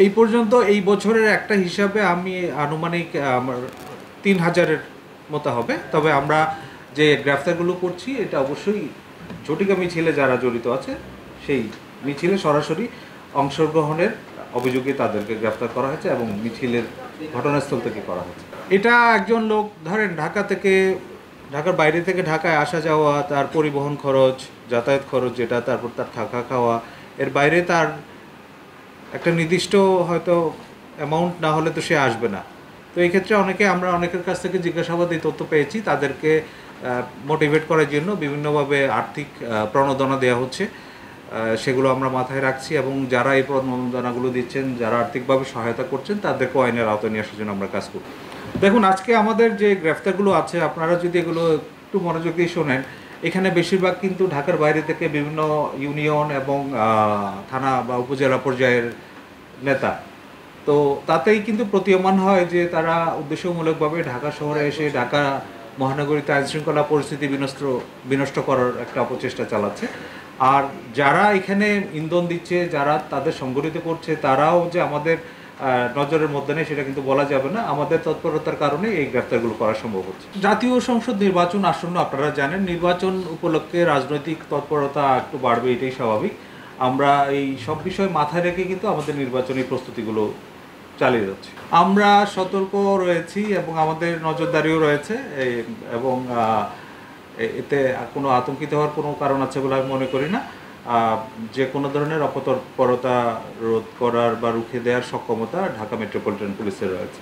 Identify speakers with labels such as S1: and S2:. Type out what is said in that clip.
S1: এই পর্যন্ত এই বছরের একটা হিসাবে আমি আনুমানিক আমার ৩,০০০-এর মতো হবে। তবে আমরা যে গ্রেফতারগুলো করছি এটা অবশ্যই ঝটিকা মিছিলে যারা জড়িত আছে সেই মিছিলে সরাসরি অংশগ্রহণের অভিযোগে তাদেরকে গ্রেফতার করা হয়েছে এবং মিছিলের ঘটনাস্থল থেকে করা হয়েছে। এটা একজন লোক ধরেন ঢাকার বাইরে থেকে ঢাকায় আসা যাওয়া, তার পরিবহন খরচ, যাতায়াত খরচ যেটা, তারপর তার থাকা খাওয়া, এর বাইরে তার একটা নির্দিষ্ট হয়তো অ্যামাউন্ট না হলে তো সে আসবে না। তো এই ক্ষেত্রে আমরা অনেকের কাছ থেকে জিজ্ঞাসাবাদ এই তথ্য পেয়েছি, তাদেরকে মোটিভেট করার জন্য বিভিন্নভাবে আর্থিক প্রণোদনা দেওয়া হচ্ছে, সেগুলো আমরা মাথায় রাখছি এবং যারা এই প্রণোদনাগুলো দিচ্ছেন, যারা আর্থিকভাবে সহায়তা করছেন, তাদেরকেও আইনের আওতায় নিয়ে আসার জন্য আমরা কাজ করব। দেখুন, আজকে আমাদের যে গ্রেফতারগুলো আছে আপনারা যদি এগুলো একটু মনোযোগ দিয়ে শোনেন, এখানে বেশিরভাগ কিন্তু ঢাকার বাইরে থেকে বিভিন্ন ইউনিয়ন এবং থানা বা উপজেলা পর্যায়ের নেতা। তো তাতেই কিন্তু প্রতীয়মান হয় যে তারা উদ্দেশ্যমূলকভাবে ঢাকা শহরে এসে ঢাকা মহানগরীতে আইনশৃঙ্খলা পরিস্থিতি বিনষ্ট করার একটা অপচেষ্টা চালাচ্ছে। আর যারা এখানে ইন্ধন দিচ্ছে, যারা তাদের সংগঠিত করছে, তারাও যে আমাদের নজরের মধ্যে নেই সেটা কিন্তু বলা যাবে না। আমাদের তৎপরতার কারণে এই গ্রেফতারগুলো করা সম্ভব হচ্ছে। জাতীয় সংসদ নির্বাচন আসন্ন, আপনারা জানেন, নির্বাচন উপলক্ষে রাজনৈতিক তৎপরতা একটু বাড়বে, এটাই স্বাভাবিক। আমরা এই সব বিষয় মাথায় রেখে কিন্তু আমাদের নির্বাচনী প্রস্তুতিগুলো চালিয়ে যাচ্ছি। আমরা সতর্ক রয়েছি এবং আমাদের নজরদারিও রয়েছে, এবং এতে কোনো আতঙ্কিত হওয়ার কোনো কারণ আছে বলে আমি মনে করি না। যে কোনো ধরনের অপতৎপরতা রোধ করার বা রুখে দেওয়ার সক্ষমতা ঢাকা মেট্রোপলিটন পুলিশের রয়েছে।